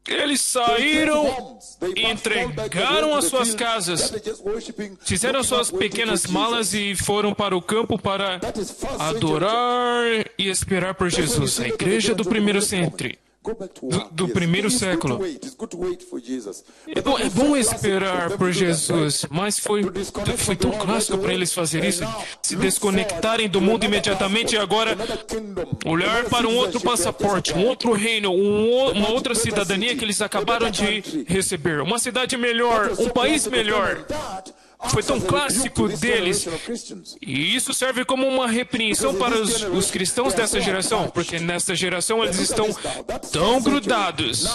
Eles saíram e entregaram as suas casas, fizeram suas pequenas malas e foram para o campo para adorar e esperar por Jesus. A igreja do primeiro centro. Do primeiro século. É bom esperar por Jesus, mas foi tão clássico para eles fazer isso, se desconectarem do mundo imediatamente e agora olhar para um outro passaporte, um outro reino, uma outra cidadania que eles acabaram de receber, uma cidade melhor, um país melhor. Foi tão clássico deles. E isso serve como uma repreensão para os cristãos dessa geração, porque nessa geração eles estão tão grudados.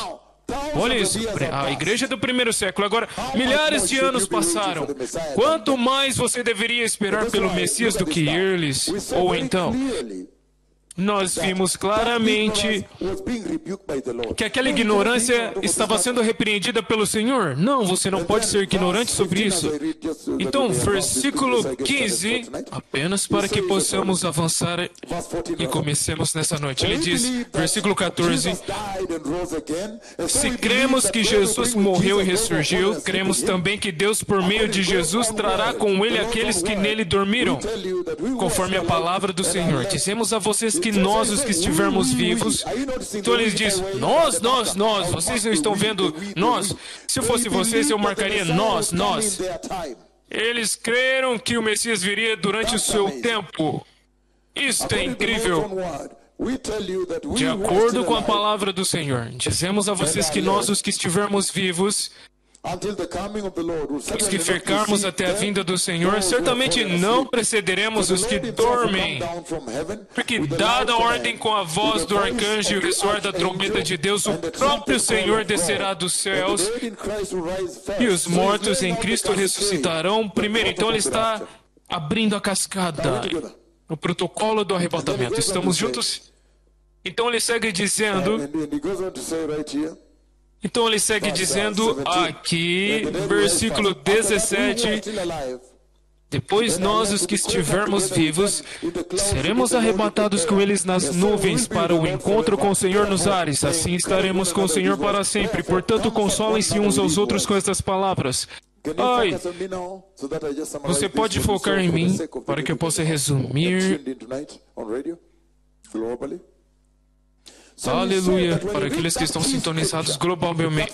Olha isso, a igreja do primeiro século. Agora, milhares de anos passaram. Quanto mais você deveria esperar pelo Messias do que eles? Ou então, nós vimos claramente que aquela ignorância estava sendo repreendida pelo Senhor. Não, você não pode ser ignorante sobre isso. Então, versículo 15, apenas para que possamos avançar e comecemos nessa noite. Ele diz, versículo 14, se cremos que Jesus morreu e ressurgiu, cremos também que Deus, por meio de Jesus, trará com ele aqueles que nele dormiram, conforme a palavra do Senhor. Dizemos a vocês que nós, os que estivermos vivos. Então ele diz, nós, vocês não estão vendo nós? Se eu fosse vocês, eu marcaria nós. Eles creram que o Messias viria durante o seu tempo. Isto é incrível. De acordo com a palavra do Senhor, dizemos a vocês que nós, os que estivermos vivos, os que ficarmos até a vinda do Senhor, certamente não precederemos os que dormem, porque dada a ordem com a voz do arcanjo e o ressoar da trombeta de Deus, o próprio Senhor descerá dos céus e os mortos em Cristo ressuscitarão primeiro. Então ele está abrindo a cascada, o protocolo do arrebatamento. Estamos juntos? Então ele segue dizendo... Então ele segue dizendo aqui, versículo 17, depois nós, os que estivermos vivos, seremos arrebatados com eles nas nuvens para o encontro com o Senhor nos ares. Assim estaremos com o Senhor para sempre. Portanto, consolem-se uns aos outros com estas palavras. Ai, você pode focar em mim para que eu possa resumir... Aleluia, para aqueles que estão sintonizados globalmente.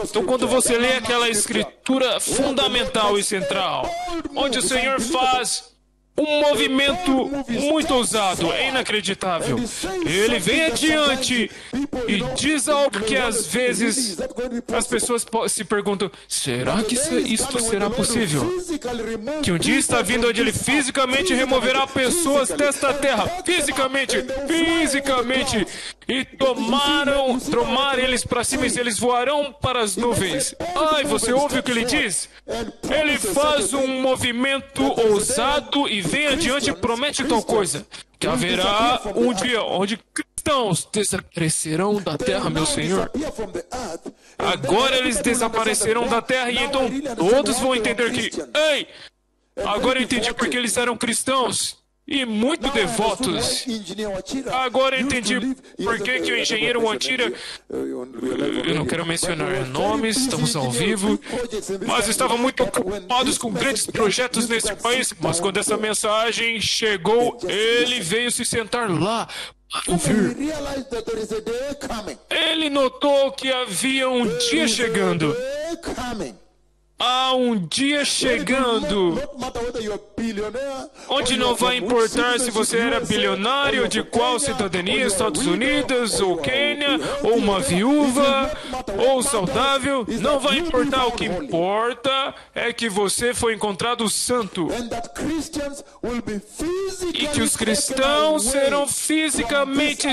Então, quando você lê aquela escritura fundamental e central, onde o Senhor faz um movimento muito ousado, é inacreditável. Ele vem adiante e diz algo que às vezes as pessoas se perguntam, será que isto será possível? Que um dia está vindo onde ele fisicamente removerá pessoas desta terra, fisicamente, e tomar eles para cima e eles voarão para as nuvens. Ai, você ouve o que ele diz? Ele faz um movimento ousado e vem adiante e promete tal coisa, que haverá um dia onde cristãos desaparecerão da terra, meu Senhor. Agora eles desaparecerão da terra e então todos vão entender que, ei, agora eu entendi porque eles eram cristãos e muito devotos. Agora eu entendi por que o engenheiro Antira, eu não quero mencionar nomes, estamos ao vivo, mas estavam muito ocupados com grandes projetos nesse país, mas quando essa mensagem chegou, ele veio se sentar lá para ouvir. Ele notou que havia um dia chegando. Há um dia chegando, onde não vai importar se você era bilionário, de qual cidadania, Estados Unidos, ou Quênia, ou uma viúva, ou saudável, não vai importar. O que importa é que você foi encontrado santo. E que os cristãos serão fisicamente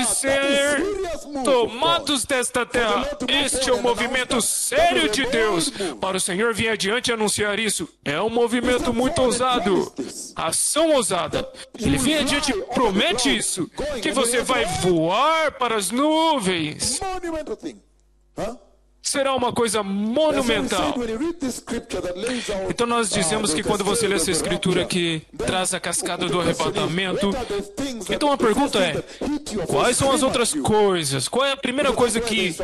tomados desta terra. Este é o movimento sério de Deus. Para o Senhor vir adiante anunciar isso, é um movimento muito ousado. Ação ousada. Ele vem adiante e promete isso, que você vai voar para as nuvens. será uma coisa monumental. Então nós dizemos que quando você lê essa escritura que traz a cascada do arrebatamento, então a pergunta é, quais são as outras coisas? Qual é a primeira coisa que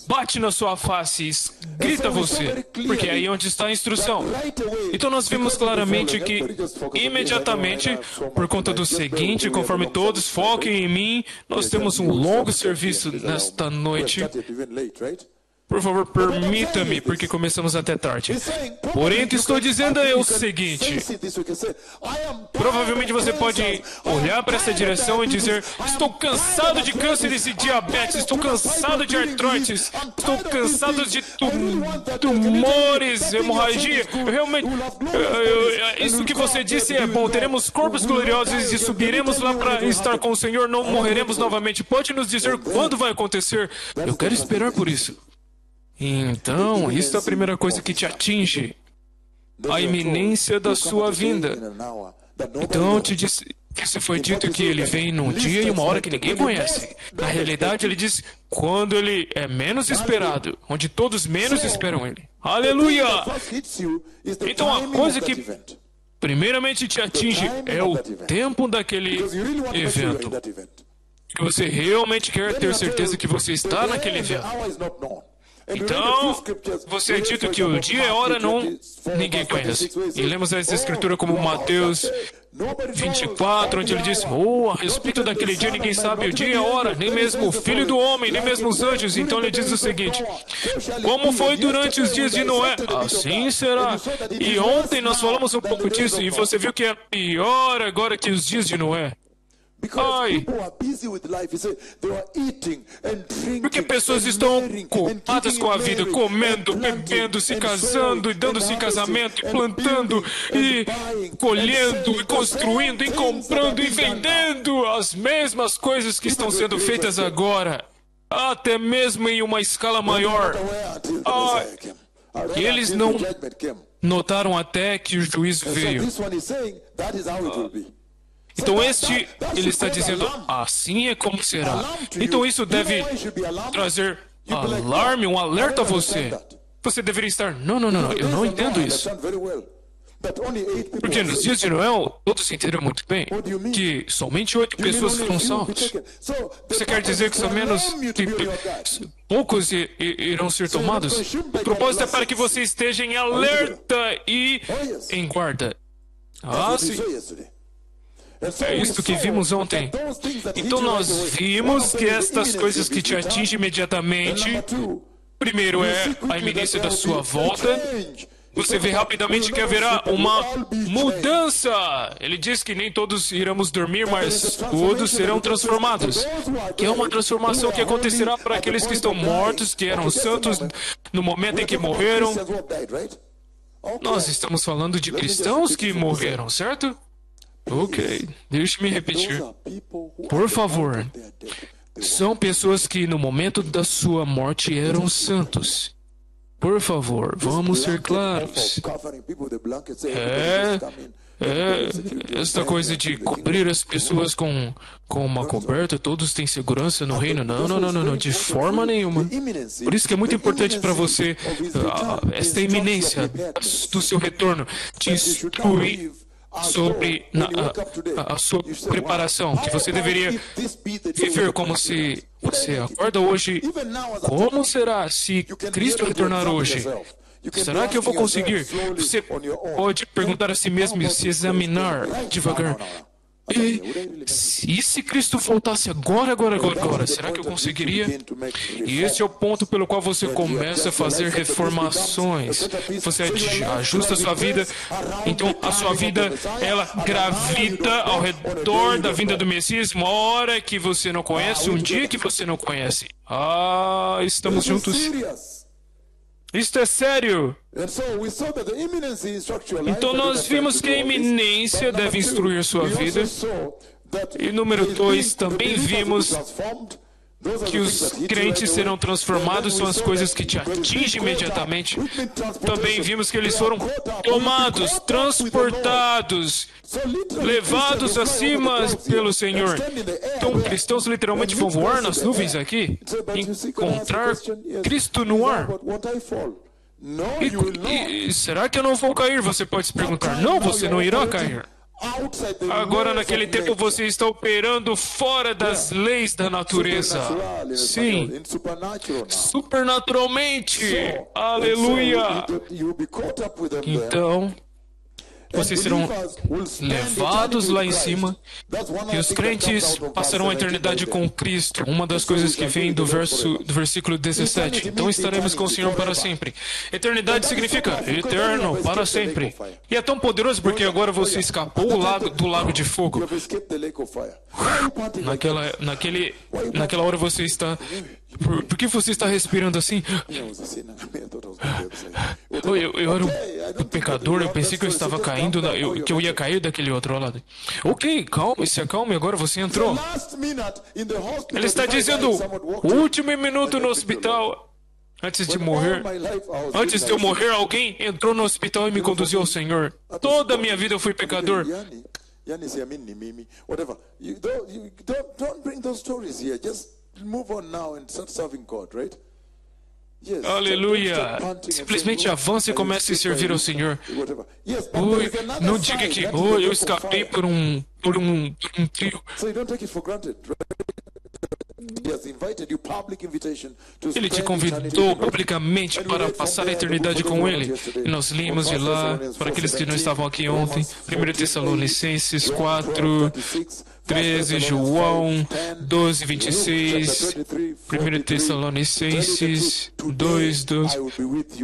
bate na sua face e grita a você? Porque é aí onde está a instrução. Então nós vimos claramente que imediatamente, por conta do seguinte, conforme todos foquem em mim, nós temos um longo serviço nesta noite. Por favor, permita-me, porque começamos até tarde. Porém, o que estou dizendo é o seguinte. Provavelmente você pode olhar para essa direção e dizer, estou cansado de cânceres e diabetes, estou cansado de artroides, estou cansado de tumores, hemorragia. Realmente, isso que você disse é bom, teremos corpos gloriosos e subiremos lá para estar com o Senhor, não morreremos novamente. Pode nos dizer quando vai acontecer? Eu quero esperar por isso. Então, isso é a primeira coisa que te atinge, a iminência da sua vinda. Então, isso foi dito que ele vem num dia e uma hora que ninguém conhece. Na realidade, ele diz quando ele é menos esperado, onde todos menos esperam ele. Aleluia! Então, a coisa que primeiramente te atinge é o tempo daquele evento. Que você realmente quer ter certeza que você está naquele evento. Então, você é dito que o dia e a hora ninguém conhece. E lemos essa escritura como Mateus 24, onde ele diz, a respeito daquele dia ninguém sabe o dia e a hora, nem mesmo o Filho do Homem, nem mesmo os anjos. Então ele diz o seguinte, como foi durante os dias de Noé, assim será. E ontem nós falamos um pouco disso, e você viu que é pior agora que os dias de Noé. Ai, porque pessoas estão ocupadas com a vida, comendo, bebendo, se casando, e dando-se em casamento, e plantando, e colhendo, e construindo, e comprando, e vendendo as mesmas coisas que estão sendo feitas agora, até mesmo em uma escala maior. E eles não notaram até que o juízo veio. Então ele está dizendo, assim é como será. Então isso deve trazer alarme, um alerta a você. Você deveria estar, não, eu não entendo isso. Porque nos dias de Noé, todos entenderam muito bem que somente 8 pessoas foram salvas. Você quer dizer que poucos irão ser tomados? O propósito é para que você esteja em alerta e em guarda. Sim. É isto que vimos ontem. Então nós vimos que estas coisas que te atingem imediatamente, primeiro é a iminência da sua volta. Você vê rapidamente que haverá uma mudança. Ele diz que nem todos iremos dormir, mas todos serão transformados. Que é uma transformação que acontecerá para aqueles que estão mortos, que eram santos no momento em que morreram. Nós estamos falando de cristãos que morreram, certo? Ok, deixe-me repetir. Por favor, são pessoas que no momento da sua morte eram santos. Por favor, vamos ser claros. Esta coisa de cobrir as pessoas com uma coberta, todos têm segurança no reino. Não, de forma nenhuma. Por isso que é muito importante para você esta iminência do seu retorno, te instruir sobre a sua preparação, que você deveria viver como se você acorda hoje. Como será se Cristo retornar hoje? Será que eu vou conseguir? Você pode perguntar a si mesmo e se examinar devagar. E se Cristo voltasse agora, será que eu conseguiria? E esse é o ponto pelo qual você começa a fazer reformações. Você ajusta a sua vida, então a sua vida, ela gravita ao redor da vinda do Messias, uma hora que você não conhece, um dia que você não conhece. Estamos juntos. Isto é sério. Então nós vimos que a iminência deve instruir sua vida. E número 2, também vimos que os crentes serão transformados são as coisas que te atingem imediatamente. Também vimos que eles foram tomados, transportados, levados acima pelo Senhor. Então, cristãos literalmente vão voar nas nuvens aqui, encontrar Cristo no ar. E será que eu não vou cair? Você pode se perguntar. Não, você não irá cair. Agora, naquele tempo, você está operando fora das leis da natureza. Sim, supernaturalmente. Aleluia. Então, vocês serão levados lá em cima e os crentes passarão a eternidade com Cristo. Uma das coisas que vem do versículo 17. Então estaremos com o Senhor para sempre. Eternidade significa eterno, para sempre. E é tão poderoso porque agora você escapou do lago de fogo. Naquela hora você está... Por que você está respirando assim? Eu era um pecador, eu pensei que eu estava caindo, que eu ia cair daquele outro lado. Ok, calme, se acalme, agora você entrou. Ele está dizendo, o último minuto no hospital, antes de morrer. Antes de eu morrer, alguém entrou no hospital e me conduziu ao Senhor. Toda a minha vida eu fui pecador. Move on now and start serving God, right? Yes. Aleluia! Simplesmente avance e comece a servir ao Senhor. Oi, não diga que eu escapei por um trio. Ele te convidou publicamente para passar a eternidade com Ele. E nós limos de lá, para aqueles que não estavam aqui ontem, 1 Tessalonicenses 4, 13, João 12, 26, 1 Tessalonicenses 2, 12.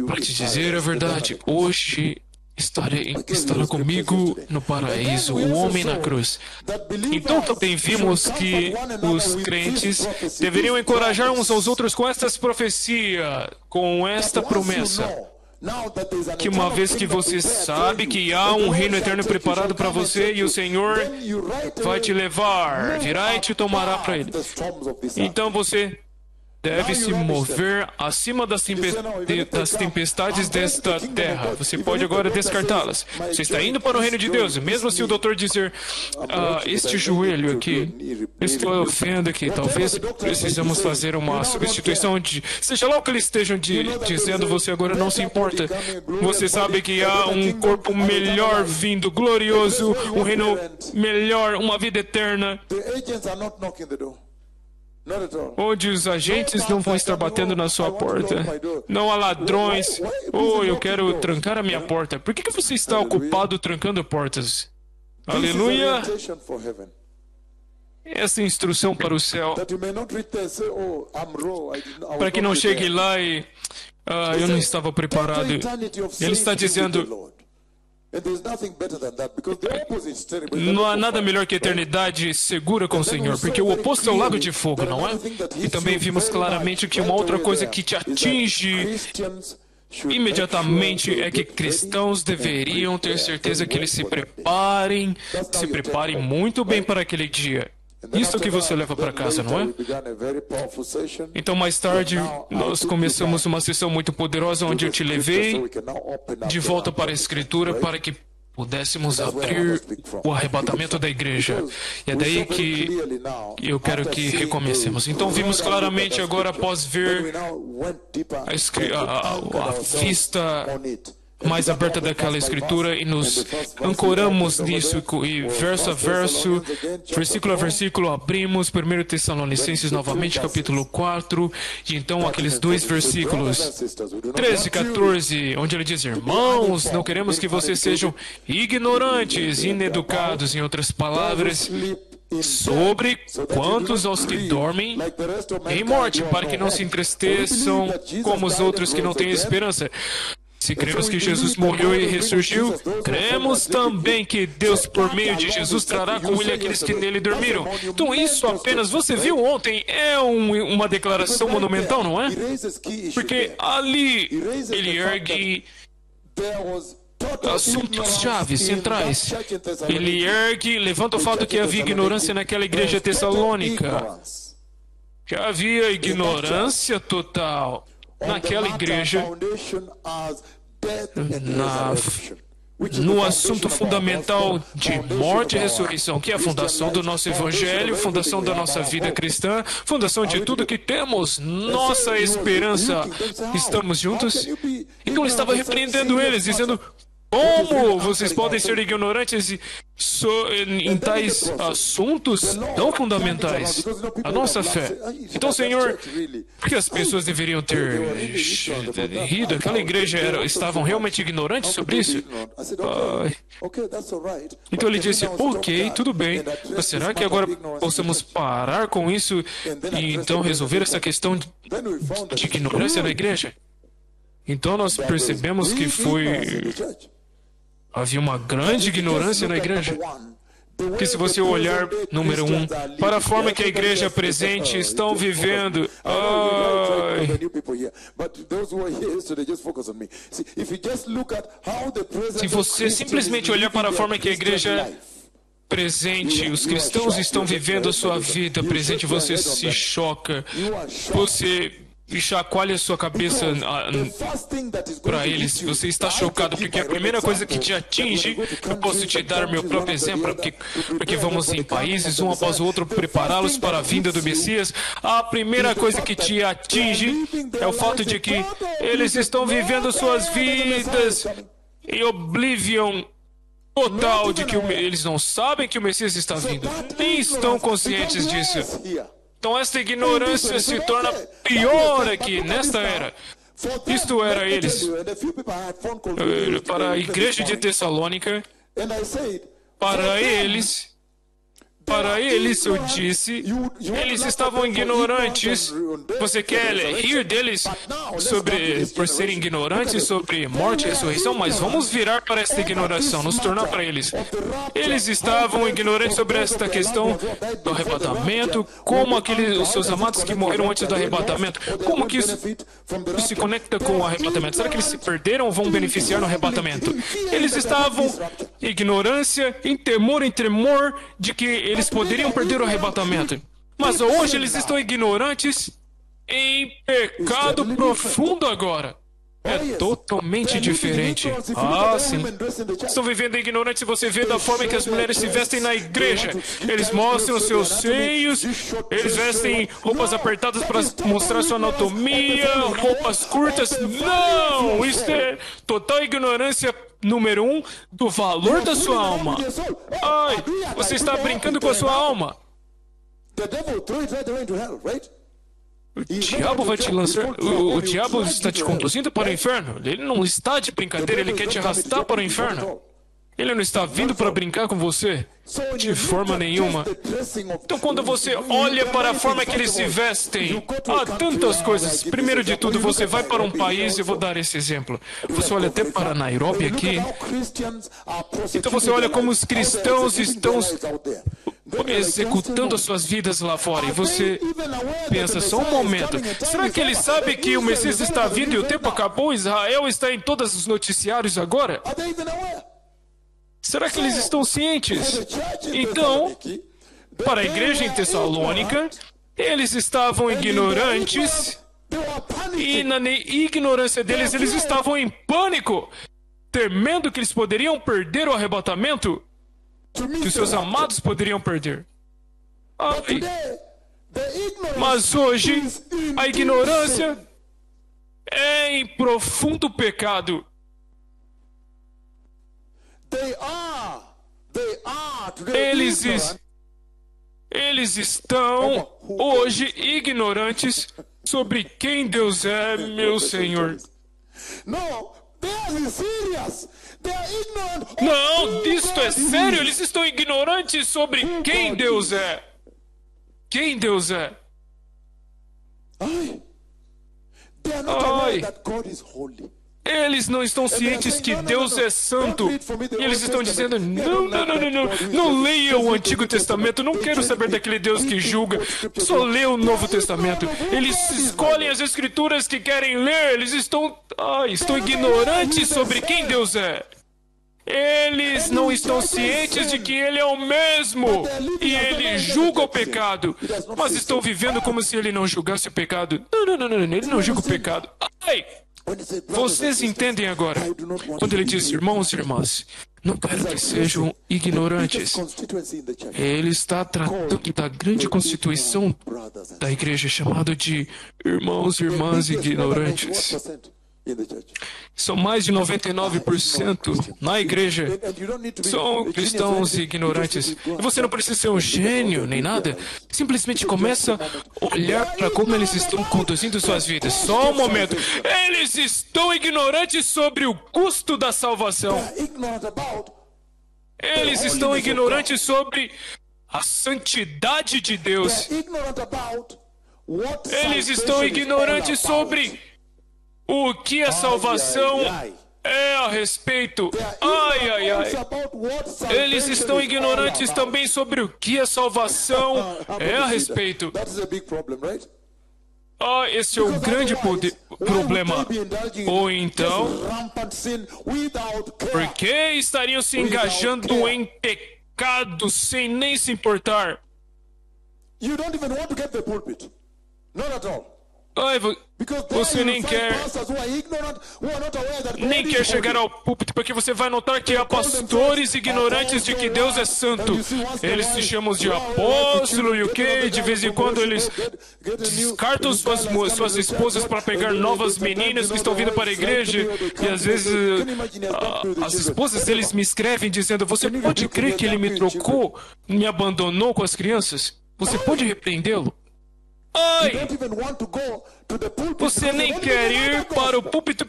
Para te dizer a verdade, hoje estará comigo no paraíso, o homem na cruz. Então também vimos que os crentes deveriam encorajar uns aos outros com estas profecias, com esta promessa. Que uma vez que você sabe que há um reino eterno preparado para você e o Senhor vai te levar, virá e te tomará para Ele. Então você deve se mover acima das tempestades desta terra. Você pode agora descartá-las. Você está indo para o reino de Deus. Mesmo se o doutor dizer, este joelho aqui, estou vendo aqui, talvez precisamos fazer uma substituição de... Seja lá o que eles estejam dizendo, você agora não se importa. Você sabe que há um corpo melhor vindo, glorioso, um reino melhor, uma vida eterna. Onde os agentes não vão estar batendo na sua porta. Não há ladrões. Eu quero trancar a minha porta. Por que você está ocupado trancando portas? Aleluia! Essa é a instrução para o céu. Para que não chegue lá e... eu não estava preparado. Ele está dizendo... Não há nada melhor que a eternidade segura com o Senhor, porque o oposto é o lago de fogo, não é? E também vimos claramente que uma outra coisa que te atinge imediatamente é que cristãos deveriam ter certeza que eles se preparem muito bem para aquele dia. Isso que você leva para casa, não é? Então, mais tarde, nós começamos uma sessão muito poderosa onde eu te levei de volta para a Escritura para que pudéssemos abrir o arrebatamento da igreja. E é daí que eu quero que recomecemos. Então, vimos claramente agora, após ver a vista mais aberta daquela escritura e nos ancoramos nisso e verso a verso, versículo a versículo, abrimos 1 Tessalonicenses novamente, capítulo 4, e então aqueles dois versículos 13 e 14, onde ele diz: irmãos, não queremos que vocês sejam ignorantes, ineducados, em outras palavras, sobre quantos aos que dormem em morte, para que não se entristeçam como os outros que não têm esperança. Se cremos que Jesus morreu e ressurgiu, cremos também que Deus, por meio de Jesus, trará com Ele aqueles que nele dormiram. Então isso apenas, você viu ontem, é uma declaração monumental, não é? Porque ali ele ergue assuntos chaves, centrais. Ele ergue, levanta o fato que havia ignorância naquela igreja tessalônica. que havia ignorância total naquela igreja no assunto fundamental de morte e ressurreição, que é a fundação do nosso evangelho, fundação da nossa vida cristã, fundação de tudo que temos, nossa esperança. Estamos juntos? Então ele estava repreendendo eles, dizendo: como vocês podem ser ignorantes em tais assuntos tão fundamentais? A nossa fé. Então, Senhor, por que as pessoas deveriam ter rido? Aquela igreja estavam realmente ignorantes sobre isso? Então ele disse: ok, tudo bem, mas será que agora possamos parar com isso e então resolver essa questão de ignorância na igreja? Então nós percebemos que havia uma grande ignorância na igreja. Que se você olhar, número 1, para a forma que a igreja presente estão vivendo. Se você simplesmente olhar para a forma que a igreja presente, os cristãos estão vivendo a sua vida presente, você se choca. Você chacoalha a sua cabeça para eles. Você está chocado porque a primeira coisa que te atinge, eu posso te dar meu próprio exemplo, porque vamos em países um após o outro prepará-los para a vinda do Messias. A primeira coisa que te atinge é o fato de que eles estão vivendo suas vidas em oblivion total, de que eles não sabem que o Messias está vindo, nem estão conscientes disso. Então esta ignorância se torna pior aqui, nesta era. Isto era eles. Para a igreja de Tessalônica, para eles eu disse, eles estavam ignorantes. Você quer rir deles por serem ignorantes sobre morte e ressurreição? Mas vamos virar para esta ignoração, nos tornar para eles. Eles estavam ignorantes sobre esta questão do arrebatamento, como os seus amados que morreram antes do arrebatamento. Como que isso se conecta com o arrebatamento? Será que eles se perderam ou vão beneficiar no arrebatamento? Eles estavam em ignorância, em temor de que eles poderiam perder o arrebatamento. Mas hoje eles estão ignorantes em pecado profundo agora. É totalmente diferente. Sim. Estão vivendo ignorantes se você vê da forma que as mulheres se vestem na igreja. Eles mostram seus seios, eles vestem roupas apertadas para mostrar sua anatomia, roupas curtas. Não! Isso é total ignorância. Número 1, do valor da sua alma. Você está brincando com a sua alma. O diabo vai te lançar. O diabo está te conduzindo para o inferno. Ele não está de brincadeira, ele quer te arrastar para o inferno. Ele não está vindo para brincar com você, de forma nenhuma. Então, quando você olha para a forma que eles se vestem, há tantas coisas. Primeiro de tudo, você vai para um país, eu vou dar esse exemplo. Você olha até para Nairobi aqui. Então, você olha como os cristãos estão executando as suas vidas lá fora. E você pensa, só um momento. Será que eles sabem que o Messias está vindo e o tempo acabou? Israel está em todos os noticiários agora? Será que eles estão cientes? Então, para a igreja em Tessalônica, eles estavam ignorantes e na ignorância deles, eles estavam em pânico, temendo que eles poderiam perder o arrebatamento, que os seus amados poderiam perder. Mas hoje, a ignorância é em profundo pecado. Eles estão hoje ignorantes sobre quem Deus é, meu Senhor. Não, isto é sério. Eles estão ignorantes sobre quem Deus é. Quem Deus é. Eles não estão cientes que Deus é santo. E eles estão dizendo, não leia o Antigo Testamento, não quero saber daquele Deus que julga, só lê o Novo Testamento. Eles escolhem as escrituras que querem ler, eles estão ignorantes sobre quem Deus é. Eles não estão cientes de que Ele é o mesmo e Ele julga o pecado, mas estão vivendo como se Ele não julgasse o pecado. Não, Ele não julga o pecado. Ai! Vocês entendem agora? Quando Ele diz, irmãos e irmãs, não quero que sejam ignorantes. Ele está tratando da grande constituição da igreja, chamado de irmãos e irmãs ignorantes. São mais de 99% na igreja são cristãos ignorantes. E você não precisa ser um gênio nem nada. Simplesmente começa a olhar para como eles estão conduzindo suas vidas. Só um momento. Eles estão ignorantes sobre o custo da salvação. Eles estão ignorantes sobre a santidade de Deus. Eles estão ignorantes sobre o que a salvação é a respeito. Ai. Eles estão ignorantes também sobre o que a salvação é a respeito. Esse é o grande problema. Ou então, por que estariam se engajando em pecado sem nem se importar? Você nem quer chegar ao púlpito, porque você vai notar que há pastores ignorantes de que Deus é santo. Eles se chamam de apóstolo e o que? De vez em quando eles descartam suas esposas para pegar novas meninas que estão vindo para a igreja. E às vezes as esposas deles me escrevem dizendo: você pode crer que ele me trocou, me abandonou com as crianças? Você pode repreendê-lo? Ai! Você nem quer ir para o púlpito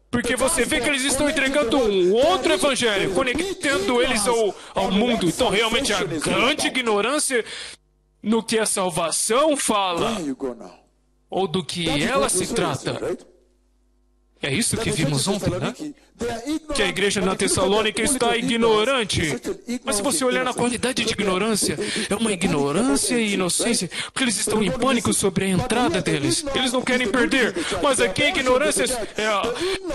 porque você vê que eles estão entregando um outro evangelho, conectando eles ao mundo. Então, realmente, a grande ignorância no que a salvação fala, ou do que ela se trata. É isso que vimos ontem, né? Que a igreja na Tessalônica está ignorante. Mas se você olhar na qualidade de ignorância, é uma ignorância e inocência, porque eles estão em pânico sobre a entrada deles. Eles não querem perder. Mas aqui a ignorância é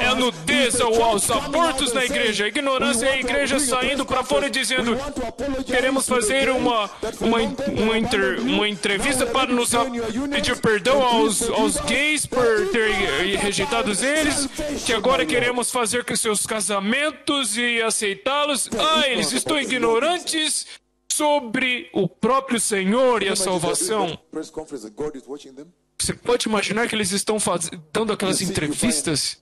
a nudez aos abortos na igreja. A ignorância é a igreja saindo para fora e dizendo: queremos fazer uma entrevista para nos pedir perdão aos gays por ter rejeitado eles, que agora queremos fazer com seus casamentos e aceitá-los. Eles estão ignorantes sobre o próprio Senhor e a salvação. Você pode imaginar que eles estão dando aquelas entrevistas?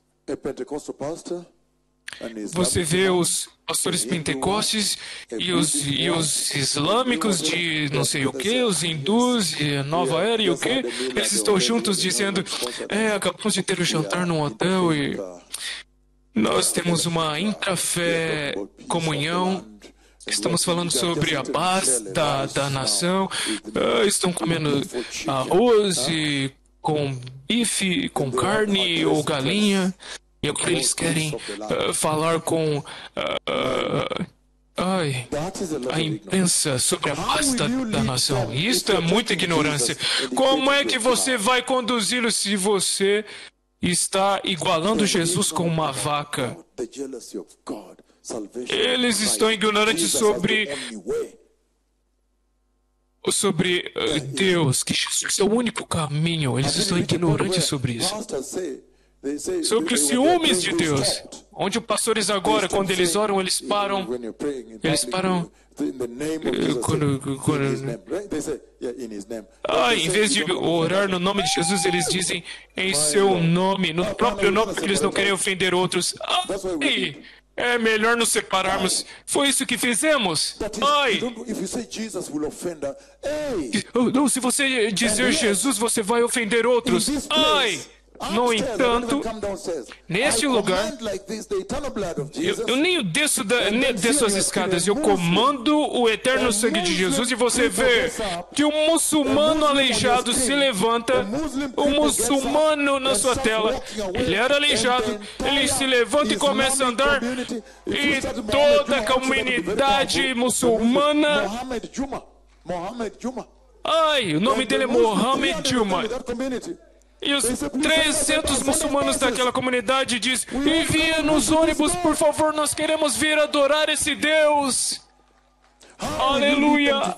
Você vê os pastores pentecostes e os islâmicos de não sei o que, os hindus e a nova era e o que, eles estão juntos dizendo: acabamos de ter um jantar num hotel e nós temos uma intrafé comunhão. Estamos falando sobre a paz da nação. Estão comendo arroz e com bife, com carne ou galinha. E agora eles querem falar com a imprensa sobre a paz da nação. E isto é muita ignorância. Como é que você vai conduzi-lo se você está igualando Jesus com uma vaca? Eles estão ignorantes sobre Deus, que Jesus é o único caminho. Eles estão ignorantes sobre isso. Sobre os ciúmes de Deus, onde os pastores agora, quando eles oram, eles param em vez de orar no nome de Jesus, eles dizem em seu nome, no próprio nome, porque eles não querem ofender outros. É melhor nos separarmos. Foi isso que fizemos. Não, se você dizer Jesus, você vai ofender outros. No entanto, neste lugar, eu nem desço as escadas, eu comando o eterno sangue de Jesus, e você vê que o muçulmano aleijado se levanta, o muçulmano na sua tela, ele era aleijado, ele se levanta e começa a andar, e toda a comunidade muçulmana, o nome dele é Mohammed Juma. E os 300 muçulmanos daquela comunidade dizem: envia nos ônibus, por favor, nós queremos vir adorar esse Deus. Aleluia!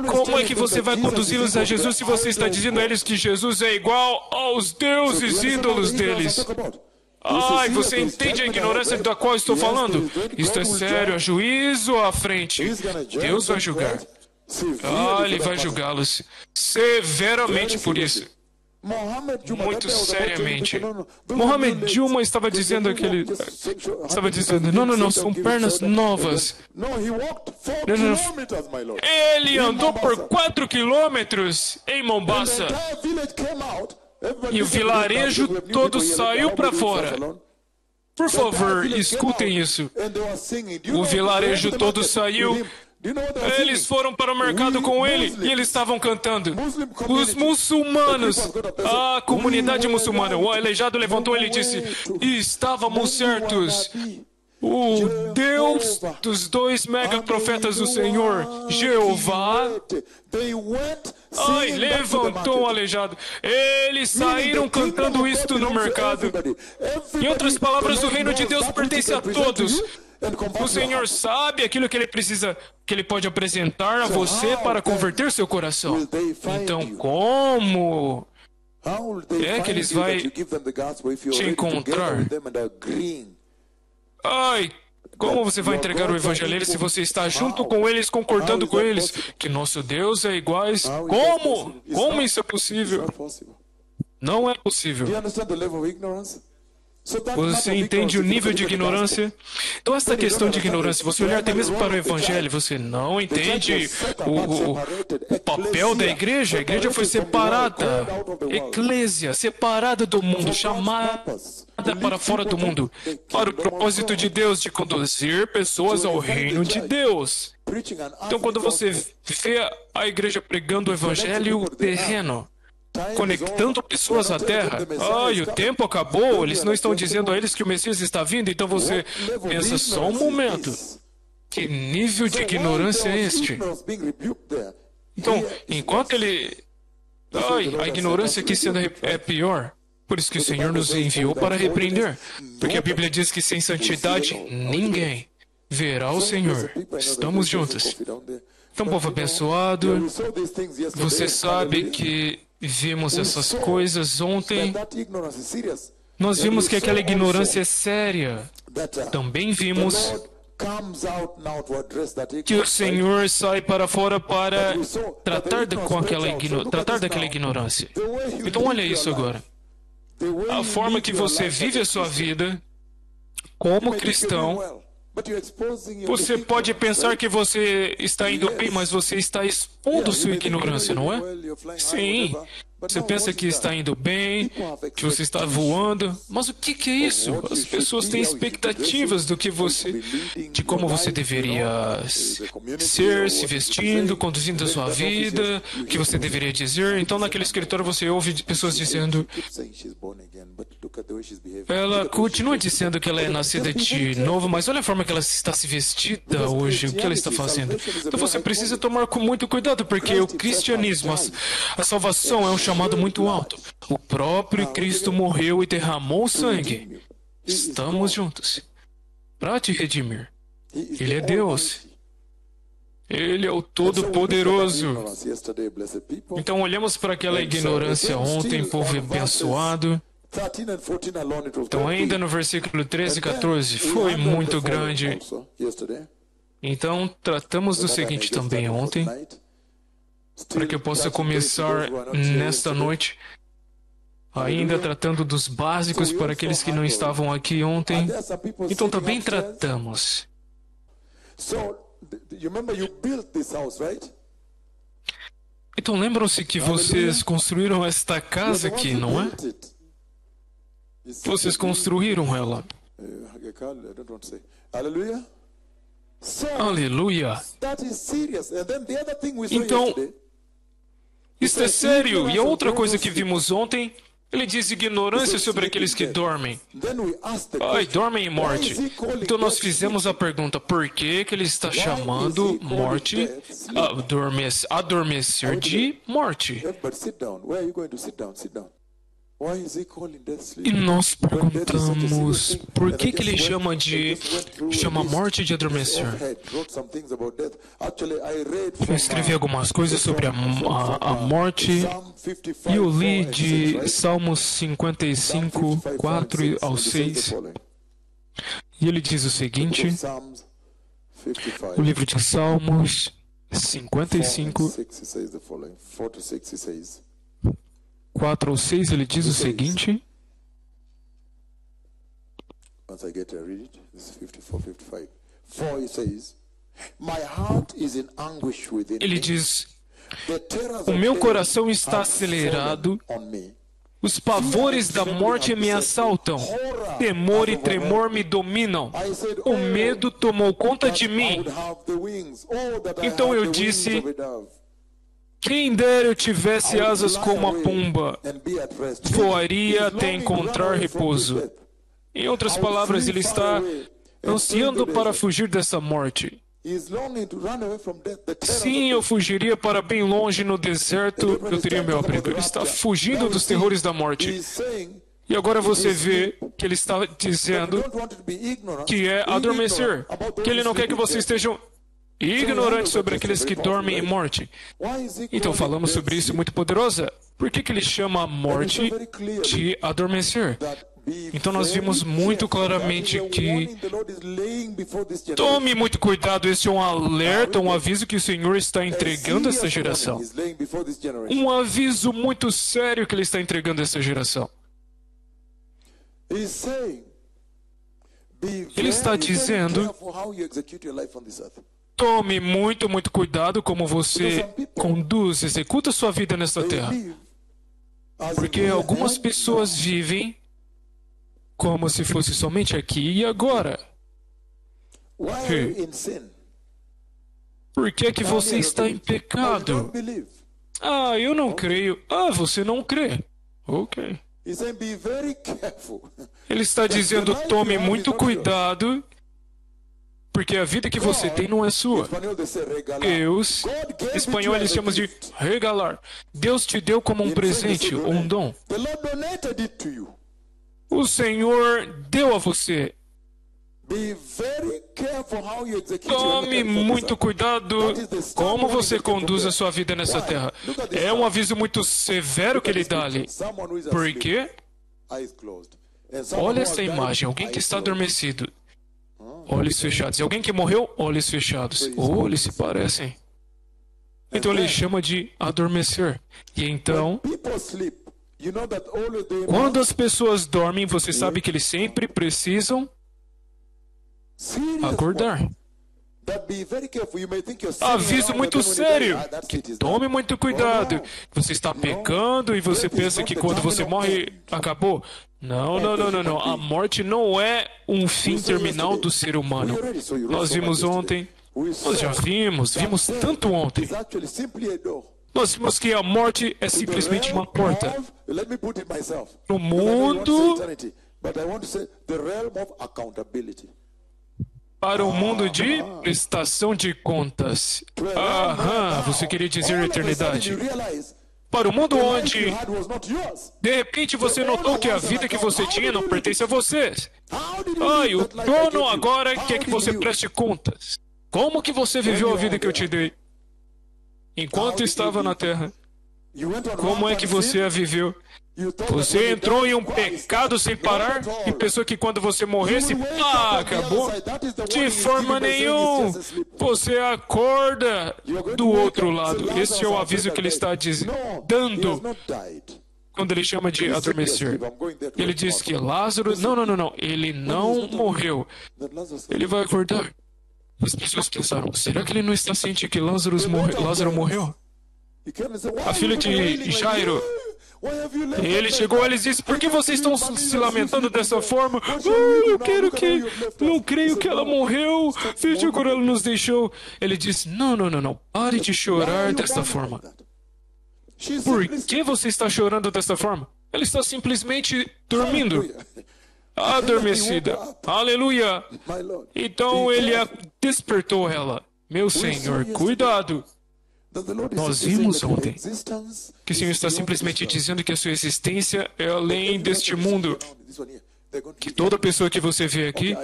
Como é que você vai conduzi-los a Jesus se você está dizendo a eles que Jesus é igual aos deuses ídolos deles? Ai, você entende a ignorância da qual estou falando? Isto é sério, há juízo à frente. Deus vai julgar. Ele vai julgá-los severamente por isso. Muito seriamente. Mohamed Juma estava dizendo não, são pernas novas. Não. Ele andou por 4 quilômetros em Mombasa. E o vilarejo todo saiu para fora. Por favor, escutem isso. O vilarejo todo saiu. Eles foram para o mercado com ele e eles estavam cantando. Os muçulmanos, a comunidade muçulmana, o aleijado levantou e disse: estávamos certos. O Deus dos 2 megaprofetas do Senhor, Jeová, levantou o aleijado. Eles saíram cantando isto no mercado. Em outras palavras, o reino de Deus pertence a todos. O Senhor sabe aquilo que Ele precisa, que Ele pode apresentar a você para converter seu coração. Então, como é que eles vão te encontrar? Como você vai entregar o evangelho a eles se você está junto com eles, concordando com eles que nosso Deus é igual? Como? Como isso é possível? Não é possível. Você entende o nível de ignorância? Então, essa questão de ignorância, você olhar até mesmo para o Evangelho, você não entende o papel da igreja. A igreja foi separada, eclésia, separada do mundo, chamada para fora do mundo, para o propósito de Deus de conduzir pessoas ao reino de Deus. Então, quando você vê a igreja pregando o Evangelho terreno, conectando pessoas à terra. O tempo acabou. Eles não estão dizendo a eles que o Messias está vindo. Então você pensa, só um momento. Que nível de ignorância é este? Então, enquanto ele... a ignorância aqui sendo é pior. Por isso que o Senhor nos enviou para repreender. Porque a Bíblia diz que sem santidade, ninguém verá o Senhor. Estamos juntos. Então, povo abençoado, você sabe que vimos essas coisas ontem. Nós vimos que aquela ignorância é séria. Também vimos que o Senhor sai para fora para tratar daquela ignorância. Então olha isso agora. A forma que você vive a sua vida como cristão. Você pode pensar que você está indo bem, mas você está expondo sua ignorância, não é? Sim. Você pensa que está indo bem, que você está voando, mas o que é isso? As pessoas têm expectativas de como você deveria ser, se vestindo, conduzindo a sua vida, o que você deveria dizer. Então, naquele escritório você ouve pessoas dizendo: ela continua dizendo que ela é nascida de novo, mas olha a forma que ela está se vestida hoje, o que ela está fazendo. Então você precisa tomar com muito cuidado, porque o cristianismo, a salvação é um chamado muito alto. O próprio Cristo morreu e derramou sangue. Estamos juntos para te redimir. Ele é Deus. Ele é o Todo-Poderoso. Então olhamos para aquela ignorância ontem, povo abençoado. Então ainda no versículo 13 e 14, foi muito grande. Então tratamos do seguinte também ontem, para que eu possa começar nesta noite, ainda tratando dos básicos para aqueles que não estavam aqui ontem. Então também tratamos. Então lembram-se que vocês construíram esta casa aqui, não é? Vocês construíram ela. Aleluia. Então, isto é sério. E a outra coisa que vimos ontem Ele diz ignorância sobre aqueles que dormem. Then we ask the Ai, question, dormem em why morte. is he calling Então nós death fizemos a pergunta, por que que ele está chamando morte, adormecer de morte? Everybody sit down. Where are you going to sit down? Sit down. Why is he calling death sleep? E nós perguntamos, por que que ele chama morte de adormecer? Eu escrevi algumas coisas sobre a morte e eu li de Salmos 55, 4 ao 6. E ele diz o seguinte, o livro de Salmos 55, 4 ao 6, ele diz o seguinte. Once I get to read it, this is 54, 55. 4 it says, my heart is in anguish within Ele me. diz, The terrors o of meu death coração está have acelerado, fallen on me. os pavores da morte me assaltam, temor e tremor me dominam, I said, o medo tomou conta de I mim. would have the wings. Oh, that I Então had eu the wings disse, of a dove. Quem dera eu tivesse I would asas fly como a away pomba, and be at rest. voaria He's até longing to encontrar run away from repouso. this death. Em outras palavras, ele está ansiando para fugir dessa morte. He's longing to run away from death. The terrors Sim, of eu fugiria para bem longe no deserto, eu teria meu abrigo. Ele está fugindo dos terrores da morte. He's saying E agora você vê que ele está we dizendo don't want to be ignorant, que é adormecer, que ele não quer que vocês estejam ignorantes sobre aqueles que dormem em morte. Why is he Então calling falamos death sobre isso muito poderosa. Por que que ele chama a morte de adormecer? that be Então nós very vimos muito careful? claramente That is a que warning the Lord is laying before this generation. tome muito cuidado, esse é um alerta, um aviso que o Senhor está entregando a essa Serious geração. warning he's laying before this generation. Um aviso muito sério que ele está entregando a essa geração. He's saying, be Ele está very, very dizendo, careful how you execute your life on this earth. tome muito cuidado como você conduz, executa sua vida nesta They terra. live as in Porque here algumas and pessoas now. vivem como se fosse somente aqui e agora. Why are you in sin? Por que que você está em Oh, you pecado? don't believe. Ah, eu não creio. Ah, você não crê. Ok. He's saying, be very careful. Ele está dizendo, tome muito cuidado, porque a vida que você tem não é In sua. espanhol they say regalar. Deus, God gave em espanhol it eles to you chamam as a de gift. regalar. Deus te deu como um In French they presente, say ou um dom. The Lord donated it to you. O Senhor deu a você. Be very careful how you execute your Tome life on this muito earth. cuidado como você conduz a sua vida nessa terra. É um aviso muito severo que ele dá ali. Someone who is Por asleep, quê? eyes closed. And someone Olha who has essa died, imagem, alguém que eyes está closed. adormecido. Olhos fechados. E alguém que morreu, olhos fechados. Ou eles se parecem. Então ele chama de adormecer. E então, People sleep. You know that always they quando as pessoas dormem, você sabe que eles sempre precisam serious acordar. one. That be very careful. You may think you're sitting Aviso around, muito but then when you sério, die, that's que it, is tome done. muito cuidado. Oh, no. Você está pecando e você pensa que quando você morre, acabou. Não, não, não, não, não. A morte não é um fim terminal do ser humano. Nós vimos ontem, nós já vimos tanto ontem. It's actually simply a door. Nós vimos que a morte é simplesmente uma porta. Let me put it myself. No Because I don't want to say mundo, eternity, but I want to say the realm of accountability. para o mundo de prestação de contas. Aham, você queria dizer All of a sudden eternidade. you realize Para o mundo the life onde, you had was not yours. de repente, você notou que a vida que você tinha não pertence a você. How did you Ai, live o that life I gave dono you? agora How quer que did você you? preste contas. Como que você viveu a vida que eu te dei? Enquanto estava na terra, You went on como é rampant que você sin. a viveu? You thought that when Você you entrou died, em um Christ, pecado sem parar not at all. e pensou que quando você morresse, You will wake up on the acabou. other side. That is the De warning he's forma giving by saying nenhuma. he's just asleep. Você acorda do outro lado. Say, Esse é o Lazarus aviso has que ele está died. No, he has dando not died. quando ele chama de He's adormecer. asleep. I'm going there to Ele work diz que tomorrow. Lázaro... Não, não, não, não. Ele não morreu. That Lazarus Ele vai acordar. As pessoas pensaram, será que ele não está ciente que Lázaro morreu? He came and said, "Why A are filha you de wailing like Jairo. this? Why have you left E ele us chegou like e eles that? disse, por que vocês estão se lamentando dessa forma? Ah, shall we do eu now? quero Look at how que... you've left Não us." creio He que said, ela "No. morreu. Stop Veja mourning." como ela nos deixou. Ele disse, não, não, não, não. Pare de Why are chorar you desta mourning forma. like that? She Por simply que você está chorando desta forma? Ela está simplesmente dormindo, adormecida. Aleluia! Então ele despertou ela. Meu Senhor, cuidado! Nós vimos ontem que o Senhor está simplesmente dizendo que a sua existência é além deste mundo, que toda pessoa que você vê aqui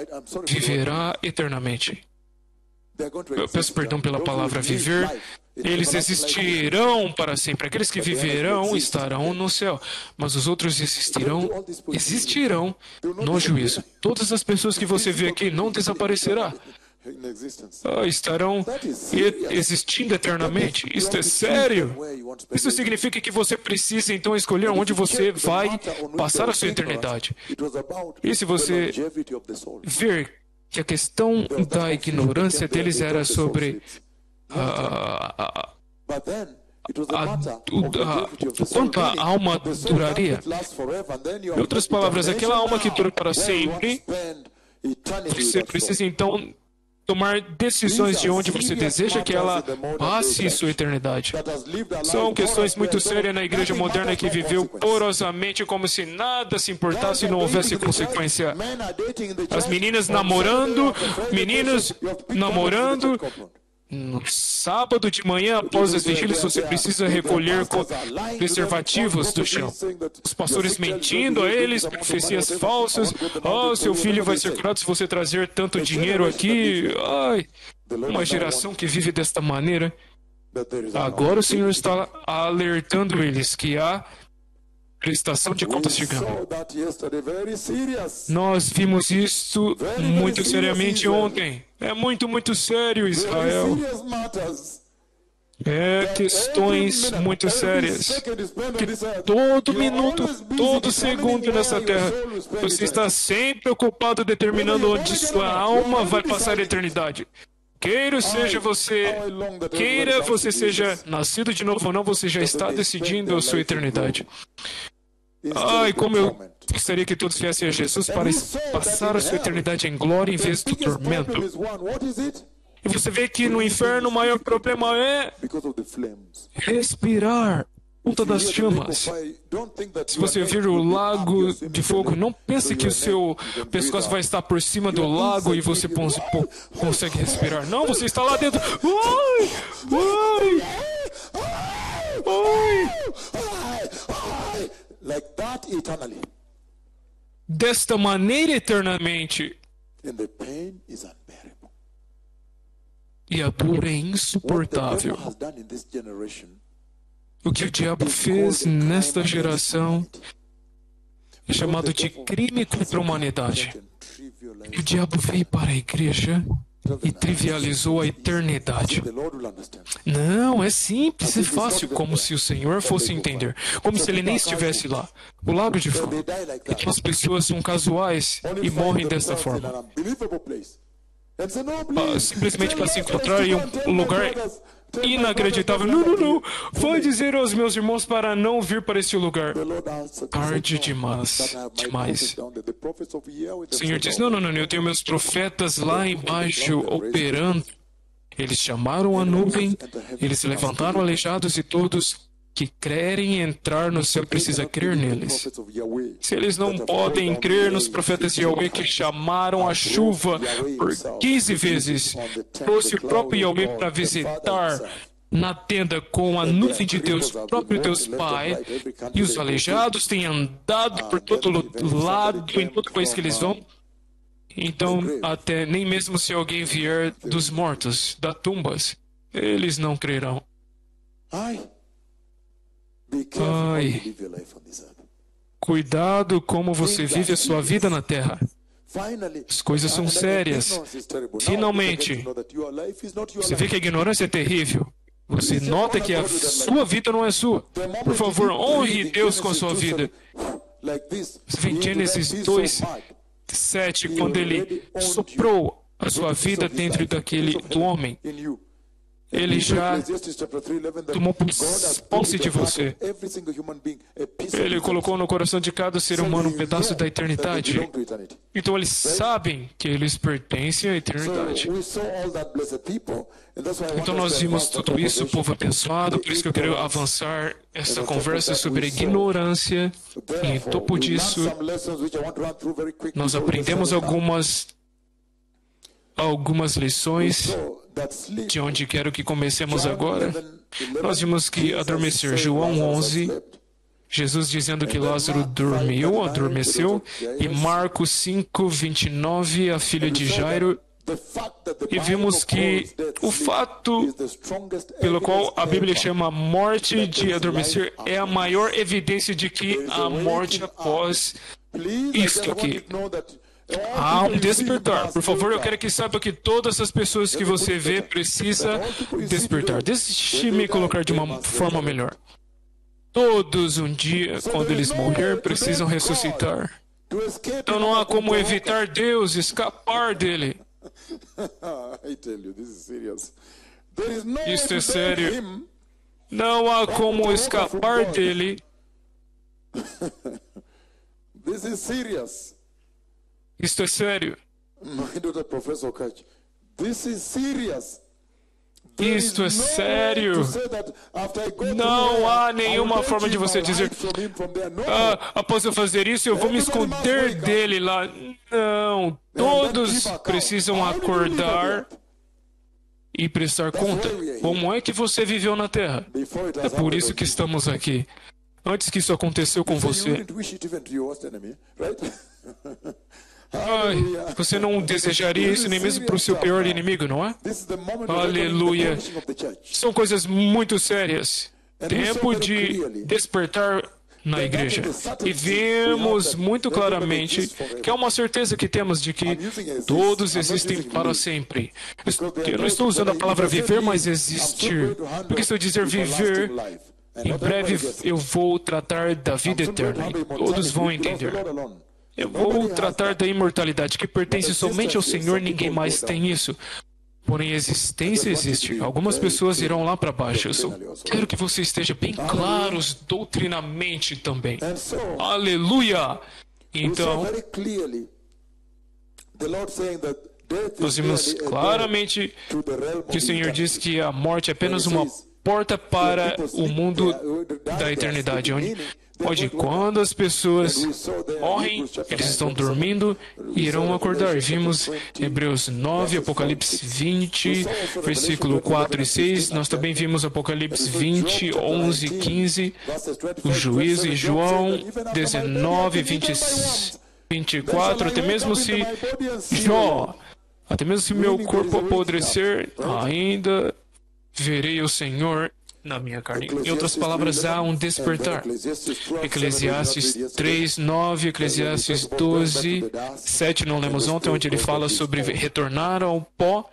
viverá eternamente. Eu peço perdão pela palavra viver. Eles existirão para sempre. Aqueles que viverão estarão no céu, mas os outros existirão no juízo. Todas as pessoas que você vê aqui não desaparecerão. Estarão existindo eternamente. Isto é sério. Isso significa que você precisa então escolher onde você vai passar a sua eternidade. E se você ver que a questão da ignorância deles era sobre quanto a alma duraria. Em outras palavras, aquela alma que dura para sempre, você precisa então tomar decisões de onde você deseja que ela passe sua eternidade. São questões muito sérias na igreja moderna que viveu porosamente como se nada se importasse e não houvesse consequência. As meninas namorando, meninos namorando. No sábado de manhã, após as vigílias, você precisa recolher preservativos do chão. Os pastores mentindo a eles, profecias falsas. Seu filho vai ser curado se você trazer tanto dinheiro aqui. Uma geração que vive desta maneira. Agora o Senhor está alertando eles que há prestação de contas chegando. Nós vimos isso muito seriamente ontem. É muito, muito sério, Israel. É questões muito sérias. Que todo minuto, todo segundo nessa terra, você está sempre ocupado determinando onde sua alma vai passar a eternidade. Queira você seja nascido de novo ou não, você já está decidindo a sua eternidade. Como eu gostaria que todos viessem a Jesus para passar a sua eternidade em glória em vez do tormento. E você vê que no inferno o maior problema é respirar por conta das chamas. Se você vir o lago de fogo, não pense que o seu pescoço vai estar por cima do lago e você consegue respirar. Não, você está lá dentro. Desta maneira eternamente. E a dor é insuportável. O que o diabo fez nesta geração é chamado de crime contra a humanidade. O diabo veio para a igreja e trivializou a eternidade. Não, é simples, é fácil, como se o Senhor fosse entender, como se ele nem estivesse lá. O lago de fogo. Aquelas pessoas são casuais e morrem desta forma. Simplesmente para se encontrar em um lugar inacreditável. Não. Vou dizer aos meus irmãos para não vir para este lugar. Tarde demais. O Senhor diz, não, eu tenho meus profetas lá embaixo operando. Eles chamaram a nuvem, eles levantaram aleijados e todos que querem entrar no céu precisa crer neles. Se eles não podem crer nos profetas de Yahweh que chamaram a chuva por 15 vezes, trouxe o próprio Yahweh para visitar na tenda com a nuvem de Deus, o próprio Deus Pai, e os aleijados têm andado por todo lado, em todo país que eles vão. Então, até nem mesmo se alguém vier dos mortos, das tumbas, eles não crerão. Cuidado como você vive a sua vida na terra. As coisas são sérias. Finalmente, você vê que a ignorância é terrível. Você nota que a sua vida não é sua. Por favor, honre Deus com a sua vida. Você vê em Gênesis 2:7, quando ele soprou a sua vida dentro do homem. Ele já tomou posse de você. Ele colocou no coração de cada ser humano um pedaço da eternidade. Então eles sabem que eles pertencem à eternidade. Então nós vimos tudo isso, povo abençoado, por isso que eu quero avançar essa conversa sobre a ignorância. E em topo disso, nós aprendemos algumas lições de onde quero que comecemos agora. Nós vimos que adormecer, João 11, Jesus dizendo que Lázaro dormiu, adormeceu, e Marcos 5, 29, a filha de Jairo. E vimos que o fato pelo qual a Bíblia chama a morte de adormecer é a maior evidência de que a morte após isto aqui. Há um despertar. Por favor, eu quero que saiba que todas as pessoas que você vê precisam despertar. Deixe-me colocar de uma forma melhor. Todos um dia, quando eles morrer, precisam ressuscitar. Então não há como evitar Deus, escapar dele. Isto é sério. Não há como escapar dele. Isto é sério. Isto é sério. Não há nenhuma forma de você dizer, após eu fazer isso, eu vou me esconder dele lá. Não. Todos precisam acordar e prestar conta. Como é que você viveu na Terra? É por isso que estamos aqui. Antes que isso aconteceu com você. Você não desejaria isso nem mesmo para o seu pior inimigo, não é? Aleluia. São coisas muito sérias. Tempo de despertar na igreja. E vemos muito claramente que é uma certeza que temos de que todos existem para sempre. Eu não estou usando a palavra viver, mas existir. Porque se eu dizer viver, em breve eu vou tratar da vida eterna. E todos vão entender. Eu vou tratar da imortalidade, que pertence somente ao Senhor, ninguém mais tem isso. Porém, a existência existe. Algumas pessoas irão lá para baixo. Eu só quero que você esteja bem claros doutrinamente também. Aleluia! Então, nós vimos claramente que o Senhor diz que a morte é apenas uma porta para o mundo da eternidade, onde quando as pessoas morrem, eles estão dormindo e irão acordar. Vimos Hebreus 9, Apocalipse 20, versículo 4 e 6. Nós também vimos Apocalipse 20, 11 e 15, o juízo, em João 19, 24, até mesmo se meu corpo apodrecer, ainda verei o Senhor na minha carne. Em outras palavras, há um despertar. Eclesiastes 3, 9, Eclesiastes 12, 7, não lemos ontem, onde ele fala sobre retornar ao pó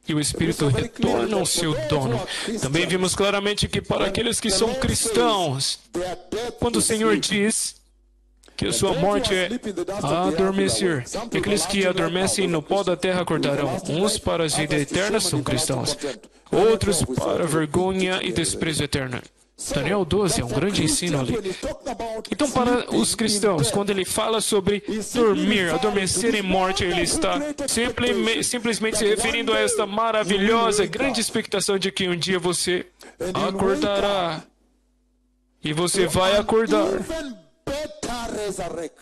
e o Espírito retorna ao seu dono. Também vimos claramente que para aqueles que são cristãos, quando o Senhor diz que a sua morte é adormecer, e aqueles que adormecem no pó da terra acordarão. Uns para a vida eterna são cristãos, outros para vergonha e desprezo eterno. Daniel 12 é um grande ensino ali. Então, para os cristãos, quando ele fala sobre dormir, adormecer em morte, ele está simplesmente se referindo a esta maravilhosa, grande expectação de que um dia você acordará. E você vai acordar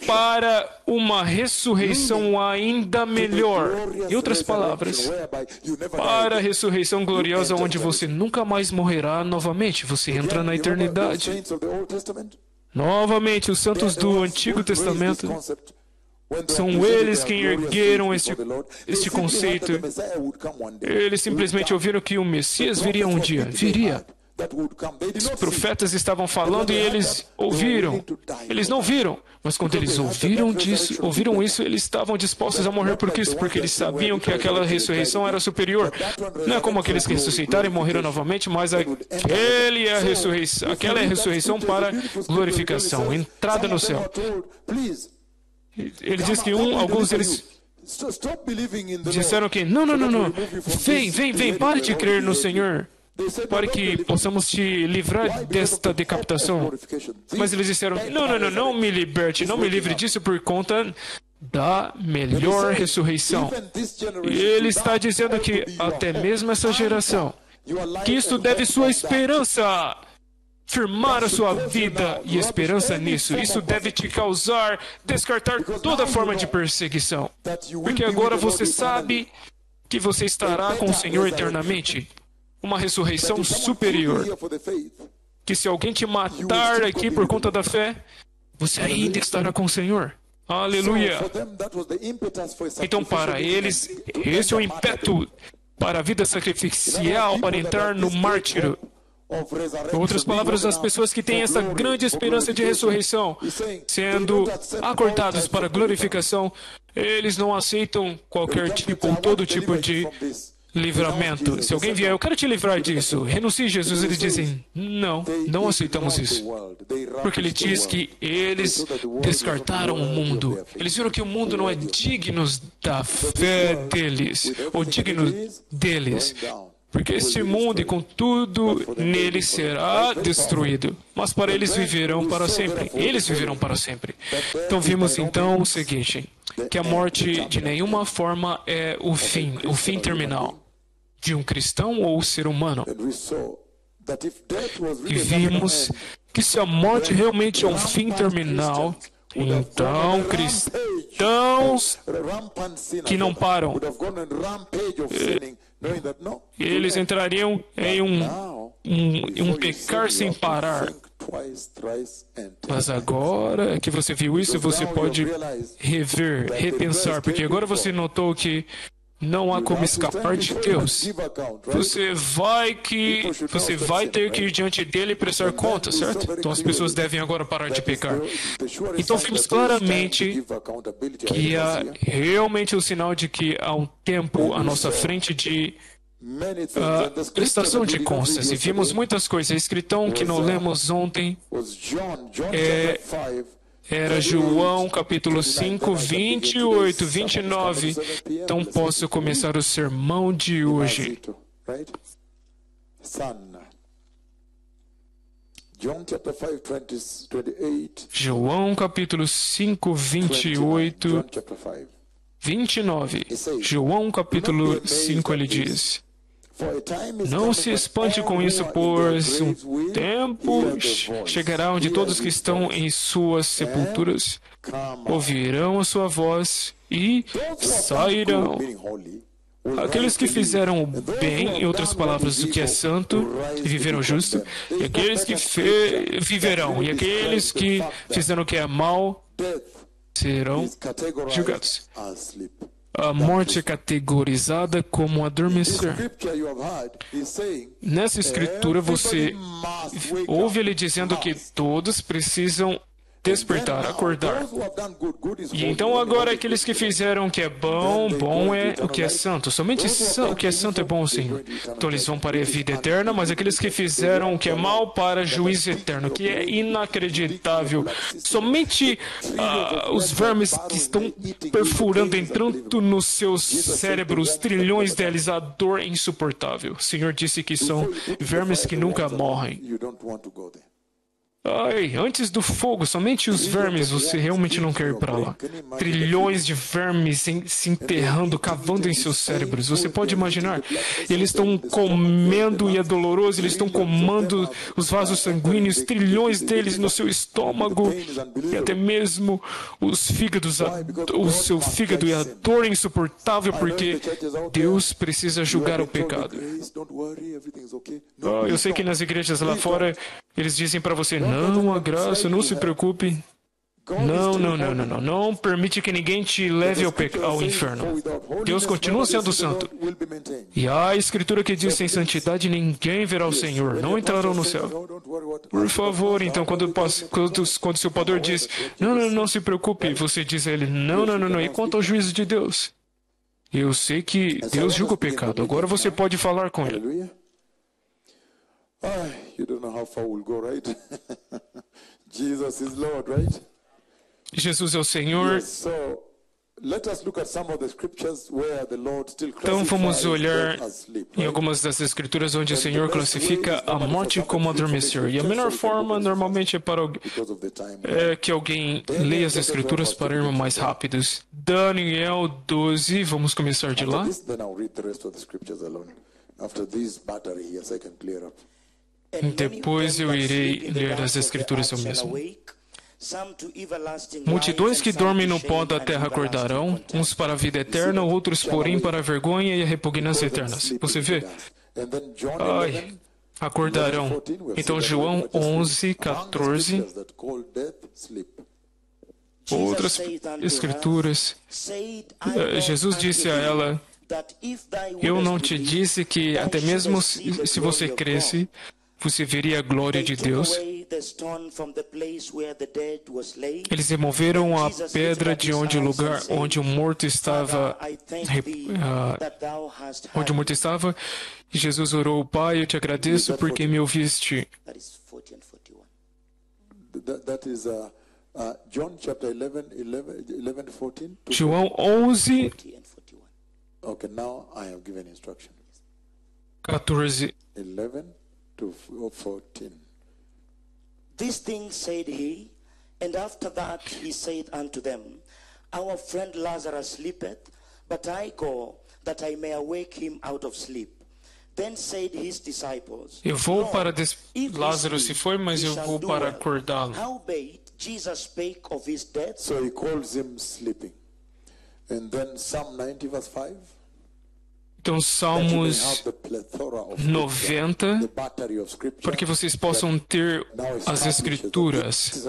para uma ressurreição ainda melhor. Em outras palavras, para a ressurreição gloriosa onde você nunca mais morrerá novamente. Você entra na eternidade. Novamente, os santos do Antigo Testamento são eles quem ergueram este conceito. Eles simplesmente ouviram que o Messias viria um dia. Viria. Os profetas estavam falando e eles ouviram. Eles não viram, mas quando eles ouviram isso, eles estavam dispostos a morrer por Cristo, porque eles sabiam que aquela ressurreição era superior. Não é como aqueles que ressuscitaram e morreram novamente, mas aquela é a ressurreição para glorificação, entrada no céu. Ele diz que alguns deles disseram que não. Vem, pare de crer no Senhor. para que possamos te livrar desta decapitação. Mas eles disseram, não me liberte, não me livre disso por conta da melhor ressurreição. E ele está dizendo que até mesmo essa geração, que isto deve sua esperança, firmar a sua vida e esperança nisso. Isso deve te causar descartar toda forma de perseguição. Porque agora você sabe que você estará com o Senhor eternamente. Uma ressurreição superior. Que se alguém te matar aqui por conta da fé, você ainda estará com o Senhor. Aleluia! Então, para eles, esse é o ímpeto para a vida sacrificial, para entrar no mártiro. Em outras palavras, as pessoas que têm essa grande esperança de ressurreição, sendo acordados para a glorificação, eles não aceitam qualquer tipo ou todo tipo de livramento. Se alguém vier, eu quero te livrar disso, renuncie a Jesus, eles dizem, não aceitamos isso. Porque ele diz que eles descartaram o mundo. Eles viram que o mundo não é digno da fé deles, ou digno deles. Porque este mundo e com tudo nele será destruído. Mas para eles viverão para sempre. Eles viverão para sempre. Então vimos então o seguinte, que a morte de nenhuma forma é o fim terminal de um cristão ou ser humano. E vimos que se a morte realmente é um fim terminal, então cristãos que não param, eles entrariam em um pecar sem parar. Mas agora que você viu isso, você pode repensar, porque agora você notou que não há como escapar de Deus. Você vai ter que ir diante dele e prestar conta, certo? Então as pessoas devem agora parar de pecar. Então vimos claramente que há realmente o sinal de que há um tempo à nossa frente de prestação de contas. E vimos muitas coisas. A escritão que nós lemos ontem era João capítulo 5, 28, 29. Então posso começar o sermão de hoje. João capítulo 5, 28, 29. João capítulo 5, ele diz: não se espante com isso, pois um tempo chegará onde todos que estão em suas sepulturas ouvirão a sua voz e sairão. Aqueles que fizeram o bem, em outras palavras, o que é santo, e viveram justo, e aqueles que viverão, e aqueles que fizeram o que é mal, serão julgados. A morte é categorizada como adormecer. Nessa escritura você ouve ele dizendo que todos precisam despertar, acordar. E então agora aqueles que fizeram o que é bom, bom é o que é santo. Somente o que é santo é bom, Senhor. Então eles vão para a vida eterna, mas aqueles que fizeram o que é mal para juízo eterno, que é inacreditável. Somente os vermes que estão perfurando, entrando nos seus cérebros, trilhões deles, a dor é insuportável. O Senhor disse que são vermes que nunca morrem. Ai, antes do fogo, somente os vermes, você realmente não quer ir para lá. Trilhões de vermes se enterrando, cavando em seus cérebros. Você pode imaginar? Eles estão comendo, e é doloroso, eles estão comando os vasos sanguíneos, trilhões deles no seu estômago, e até mesmo os fígados, o seu fígado é a dor insuportável, porque Deus precisa julgar o pecado. Eu sei que nas igrejas lá fora, eles dizem para você, não, a graça, não se preocupe. Não permite que ninguém te leve ao inferno. Deus continua sendo santo. E há a escritura que diz, sem santidade ninguém verá o Senhor, não entrarão no céu. Por favor, então, quando seu pastor diz, não se preocupe, você diz a ele, não, e quanto ao juízo de Deus? Eu sei que Deus julga o pecado, agora você pode falar com ele. You don't know how far we'll go, right? Jesus is Lord, right? Jesus é o Senhor. Então vamos olhar em algumas das escrituras onde o Senhor classifica a morte como adormecer. E a melhor forma normalmente é que alguém leia as escrituras para irmos mais rápidos. Daniel 12, vamos começar de lá. Depois eu irei ler as escrituras eu mesmo. Multidões que dormem no pó da terra acordarão, uns para a vida eterna, outros, porém, para a vergonha e a repugnância eternas. Você vê? Ai, acordarão. Então, João 11, 14. Outras escrituras. Jesus disse a ela: eu não te disse que até mesmo se você cresce, você veria a glória de Deus. Eles removeram a pedra de onde o lugar onde o morto estava, e Jesus orou: Pai, eu te agradeço porque me ouviste. João 11, 14. To 14. This thing said he, and after that he said unto them, Our friend Lazarus sleepeth, but I go, that I may awake him out of sleep. Then said his disciples, Eu vou para Lázaro se foi, mas eu vou para acordá-lo. Howbeit Jesus spake of his death. So he calls him sleeping. And then Psalm 90 verse 5. Então, Salmos 90, para que vocês possam ter as Escrituras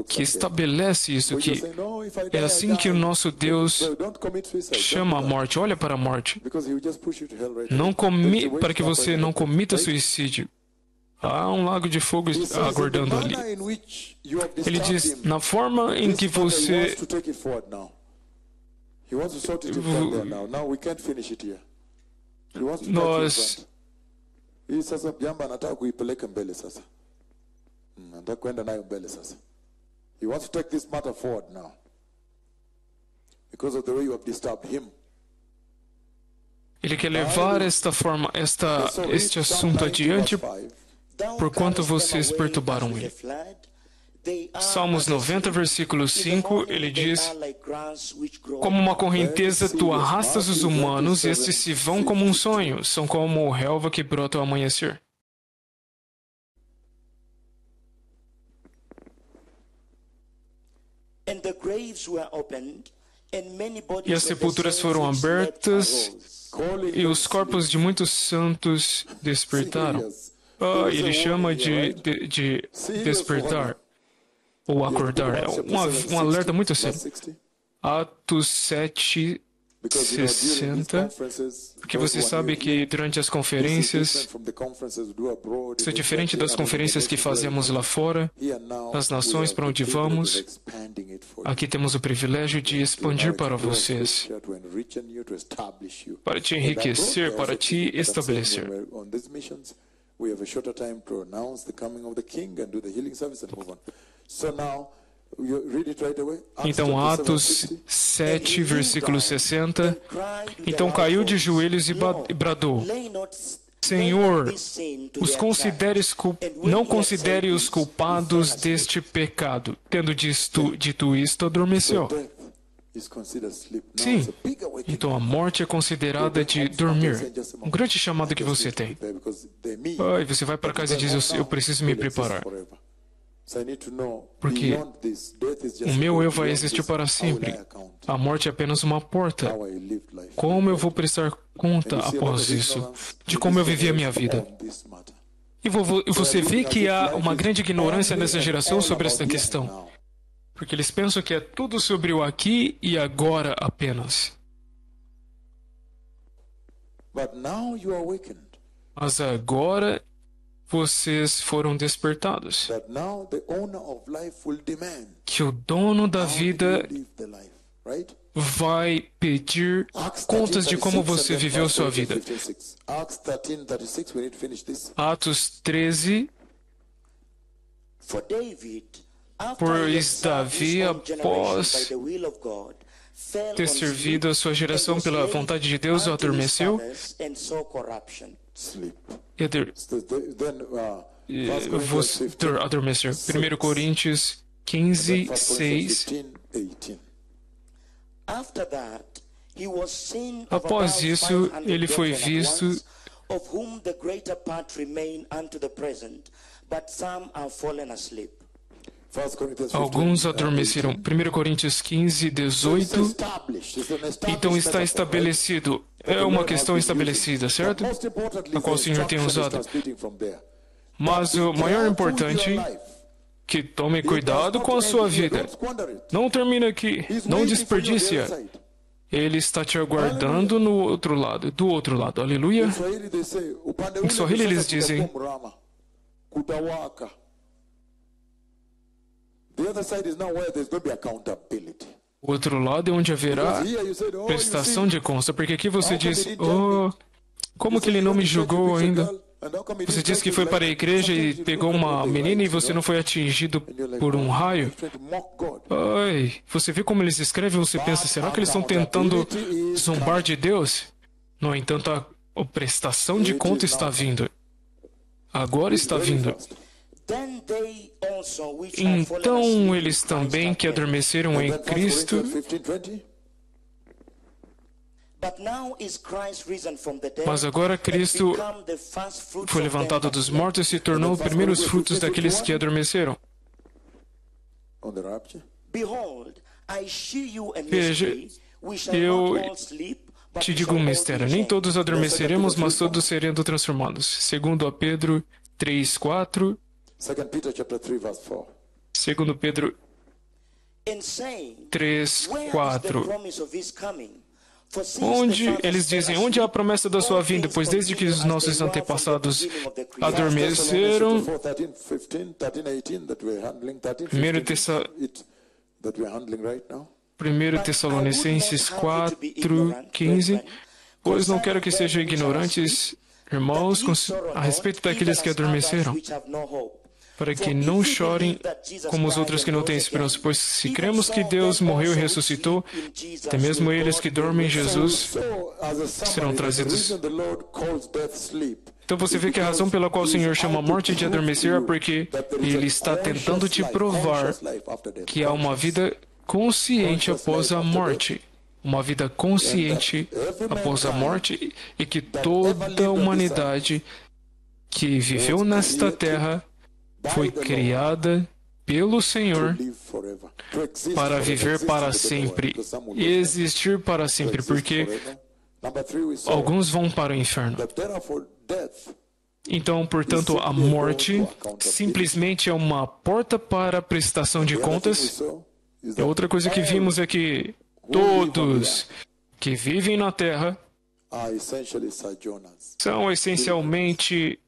que estabelece isso, que é assim que o nosso Deus chama a morte. Olha para a morte. Não para que você não comita suicídio. Há um lago de fogo aguardando ali. Ele diz, na forma em que você... Nós sasa jambo anataka kuipeleka mbele sasa. Anataka kwenda nayo mbele sasa. He wants to take this matter forward now. Because of the way you have disturbed him. Ele quer levar este assunto adiante por quanto vocês perturbaram ele. Salmos 90, versículo 5, ele diz: como uma correnteza tu arrastas os humanos, e estes se vão como um sonho, são como o relva que brota ao amanhecer. E as sepulturas foram abertas, e os corpos de muitos santos despertaram. Ele chama de despertar. Ou acordar. É um alerta muito sério. Atos 7, 60. Porque você sabe que durante as conferências, isso é diferente das conferências que fazemos lá fora, nas nações para onde vamos. Aqui temos o privilégio de expandir para vocês, para te enriquecer, para te estabelecer. We have a shorter time to announce the coming of the King and do the healing service and move on. So now, you read it right away. Então, Atos 7, versículo 60. Então caiu de joelhos e bradou: Senhor, não considere os culpados deste pecado. Tendo dito isto, adormeceu. Sim, então a morte é considerada de dormir. Um grande chamado que você tem. E você vai para casa e diz, eu preciso me preparar. Porque o meu eu vai existir para sempre. A morte é apenas uma porta. Como eu vou prestar conta após isso? De como eu vivi a minha vida? E você vê que há uma grande ignorância nessa geração sobre esta questão. Porque eles pensam que é tudo sobre o aqui e agora apenas. Mas agora vocês foram despertados. Que o dono da vida vai pedir contas de como você viveu sua vida. Atos 13. Pois Davi, após fell ter on servido a sua sleep, geração and was pela laid vontade de Deus, unto his adormeceu fathers, and saw corruption. Sleep. e adormeceu. 1 Coríntios 15, 6. 15, 18. After that, he was seen of Após about isso, 500 ele foi brethren at visto, once, of whom the greater part remain unto the present, but some are fallen asleep. 1 Corinthians 15, alguns adormeceram. 1 Coríntios 15, 18. Então está estabelecido. É uma questão estabelecida, certo? A qual o Senhor tem usado. Mas o maior importante, que tome cuidado com a sua vida. Não termina aqui. Não desperdice-a. Ele está te aguardando no outro lado, do outro lado. Aleluia. Em Swahili eles dizem: o outro lado é onde haverá prestação de conta. Porque aqui você disse: oh, como que ele não me julgou ainda? Você disse que foi para a igreja e pegou uma menina e você não foi atingido por um raio. Ai, você vê como eles escrevem e você pensa: será que eles estão tentando zombar de Deus? No entanto, a prestação de conta está vindo. Agora está vindo. Então eles também que adormeceram em Cristo. Mas agora Cristo foi levantado dos mortos e se tornou os primeiros frutos daqueles que adormeceram. Veja, eu te digo um mistério. Nem todos adormeceremos, mas todos seremos transformados. Segundo a Pedro 3, 4. 2 Pedro 3, 4. Onde eles dizem: onde há a promessa da sua vinda? Pois desde que os nossos antepassados adormeceram. 1 Tessalonicenses 4, 15. Pois não quero que sejam ignorantes, irmãos, a respeito daqueles que adormeceram, para que não chorem como os outros que não têm esperança. Pois se cremos que Deus morreu e ressuscitou, até mesmo eles que dormem em Jesus serão trazidos. Então você vê que a razão pela qual o Senhor chama a morte de adormecer é porque Ele está tentando te provar que há uma vida consciente após a morte. Uma vida consciente após a morte, e que toda a humanidade que viveu nesta terra foi criada pelo Senhor para viver para sempre, existir para sempre, porque alguns vão para o inferno. Então, portanto, a morte simplesmente é uma porta para a prestação de contas. E outra coisa que vimos é que todos que vivem na terra são essencialmente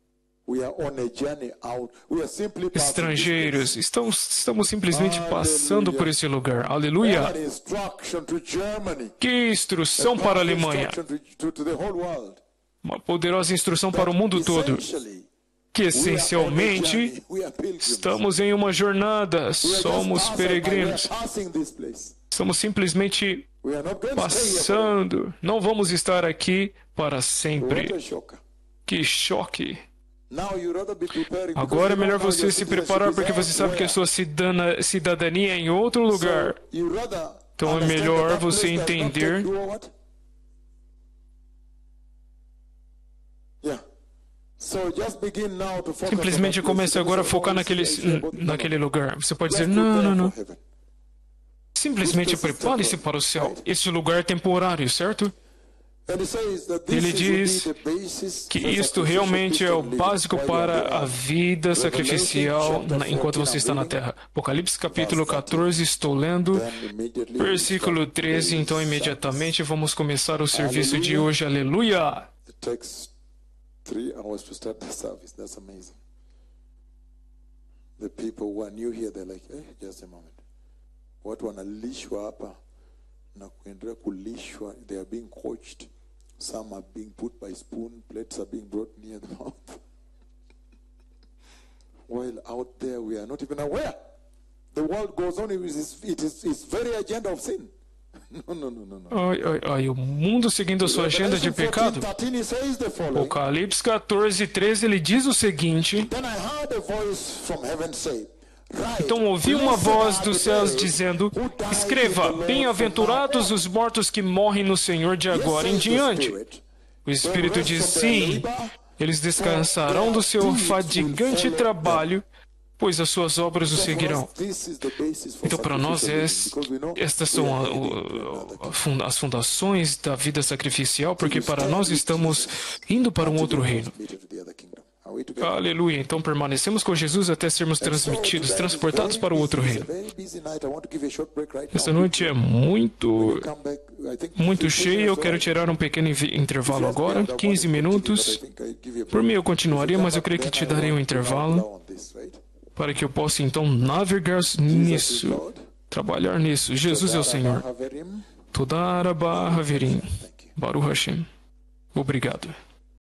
estrangeiros. Estamos simplesmente passando por esse lugar. Aleluia! Que instrução para a Alemanha! Uma poderosa instrução para o mundo todo. Que essencialmente estamos em uma jornada, somos peregrinos. Estamos simplesmente passando. Não vamos estar aqui para sempre. Que choque! Agora é melhor você se preparar, porque você sabe que a sua cidadania é em outro lugar. Então é melhor você entender. Simplesmente comece agora a focar naquele lugar. Você pode dizer: não. Simplesmente prepare-se para o céu. Este lugar é temporário, certo? Ele diz que isto realmente é o básico para a vida sacrificial enquanto você está na terra. Apocalipse capítulo 14, estou lendo, versículo 13. Então, imediatamente vamos começar o serviço de hoje. Aleluia! 3 hours to start the service. That's amazing. The people who are new here, they're like, just a moment. Watu wanalishwa hapa na kuendelea kulishwa. They are being coached. Some are being put by spoon. Plates are being brought near the mouth. While out there, we are not even aware. The world goes on with its very agenda of sin. Ai, ai, ai, o mundo seguindo a sua agenda de pecado. 14:13 he says the following. Apocalipse 14:13, ele diz o seguinte: Then I heard a voice from heaven say, "Write, então ouvi uma voz blessed dos are the céus dead dizendo: who died escreva, in the Lord bem-aventurados os mortos que morrem no Senhor de Yes, agora em says the diante. Spirit. O Espírito diz sim, eles descansarão do seu fadigante trabalho, pois as suas obras o seguirão. This is the basis for Então, para nós, sacrificial living, because we know estas we são are heading to another as fundações da vida sacrificial, porque para nós estamos indo para um outro reino. kingdom, to the other kingdom. Are we together? Aleluia. Então permanecemos com Jesus até sermos transmitidos, transportados para o outro reino. Esta noite é muito cheia. Eu quero tirar um pequeno intervalo agora, 15 minutos. Por mim eu continuaria, mas eu creio que te darei um intervalo para que eu possa então navegar nisso, trabalhar nisso. Jesus é o Senhor. Toda Arabá Haverim. Baruch Hashem. Obrigado.